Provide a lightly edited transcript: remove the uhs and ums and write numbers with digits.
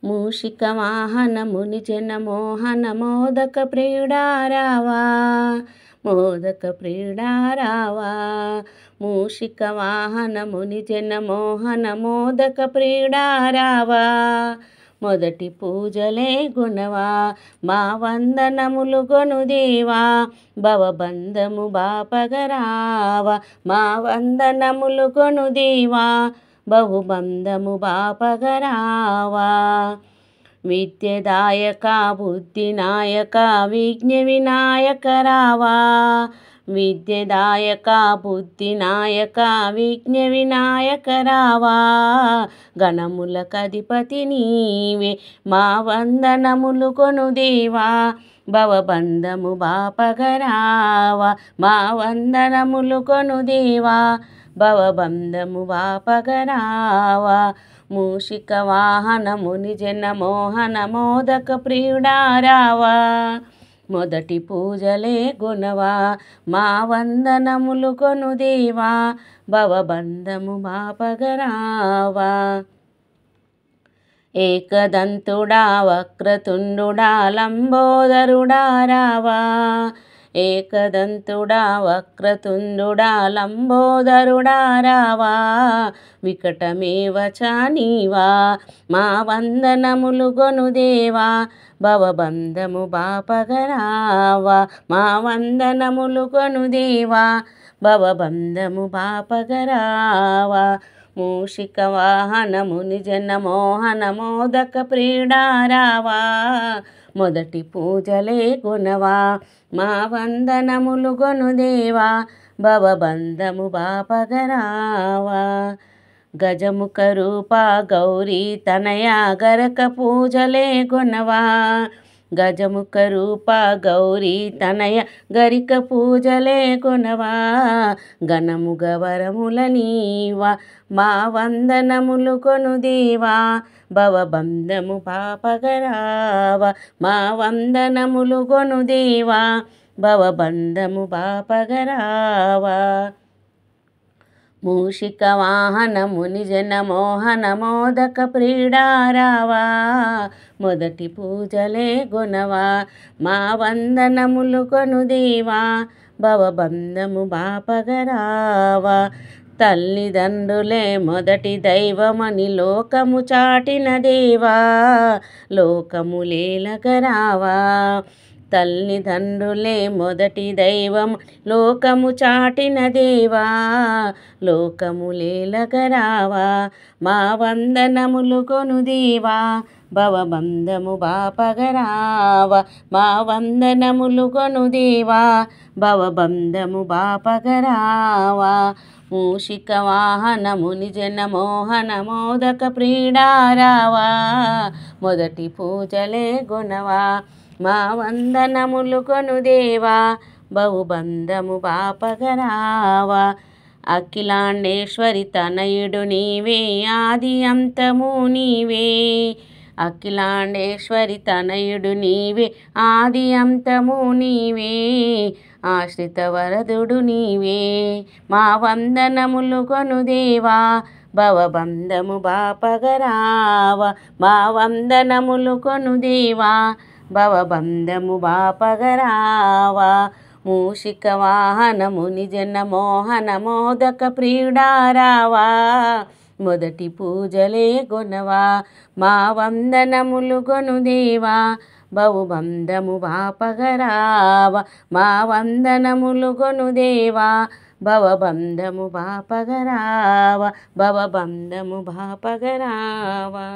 మూషిక వాహన ముని జన మోహన మోదక ప్రియుడారావా మోదక ప్రియుడారావా మూషిక వాహన ముని జన మోహన మోదక ప్రియుడారావా మొదటి పూజలే గుణవా మా వందనములు గొనుదేవా భవబంధము బాపగరావా మా వందనములు గొనుదేవా బహుబంధము బాపగరావా విద్యదాయక బుద్ధినాయక విఘ్న వినాయక రావా విద్యదాయక బుద్ధినాయక విఘ్న వినాయక రావా గణములకధిపతి నీవే మా వందనములు కొనుదేవా భవబంధము బాపగరావా మా వందనములు కొనుదేవా భవబంధము బాపగరావా మూషిక వాహన ముని జన మోహన మోదక ప్రియుడారావా మొదటి పూజలే గుణవా మా వందనములు కొనుదేవా భవబంధము బాపగరావా ఏకదంతుడా వక్రతుండుడా లంబోదరుడా రావా ఏకదంతుడా వక్రతుండుడా లంబోదరుడా రావా వికటమేవ చానీవా మా వందనములు గొనుదేవా భవబంధము బాపగరావా మా వందనములు గొనుదేవా భవబంధము బాపగరావా మూషిక వాహన ముని జన మోహన మోదక ప్రియుడారావా మొదటి పూజలే గుణవా మా వందనములు గొనుదేవా భవబంధము బాపగరావా గజముఖ రూప గౌరీ తనయ గరక పూజలే గుణవా గజముఖ రూప గౌరీ తనయ గరిక పూజలే గుణవా గణముగ వరముల నీవా మా వందనములు కొనుదేవా భవబంధము బాపగరావా మా వందనములు కొనుదేవా భవబంధము బాపగరావా మూషిక వాహన ముని జన మోహన మోదక ప్రియుడారావా మొదటి పూజలే గుణవా మా వందనములు కొనుదేవా భవబంధము బాపగరావా తల్లిదండ్రులే మొదటి దైవమని లోకము చాటిన దేవా లోకములేలగరావా తల్లిదండ్రులే మొదటి దైవం లోకము చాటిన దేవా లోకములేలగరావా మా వందనములు కొనుదేవా భవబంధము బాపగరావా మా వందనములు కొనుదేవా భవబంధము బాపగరావా మూషిక వాహన ముని జన మోహన మోదక ప్రియుడారావా మొదటి పూజలే గుణవా మా వందనములు కొనుదేవా బహుబంధము బాపగరావా అఖిలాండేశ్వరి తనయుడు నీవే ఆది అంతము నీవే అఖిలాండేశ్వరి తనయుడు నీవే ఆది అంతము నీవే ఆశ్రిత వరదుడు నీవే మా వందనములు కొనుదేవా భవబంధము బాపగరావా మా వందనములు కొనుదేవా భవబంధము బాపగరావా మూషిక వాహన ముని జన మోహన మోదక ప్రియుడారావా మొదటి పూజలే గుణవా మా వందనములు గొనుదేవా బహుబంధము బాపగరావా మా వందనములు గొనుదేవా భవబంధము బాపగరావా భవబంధము బాపగరావా.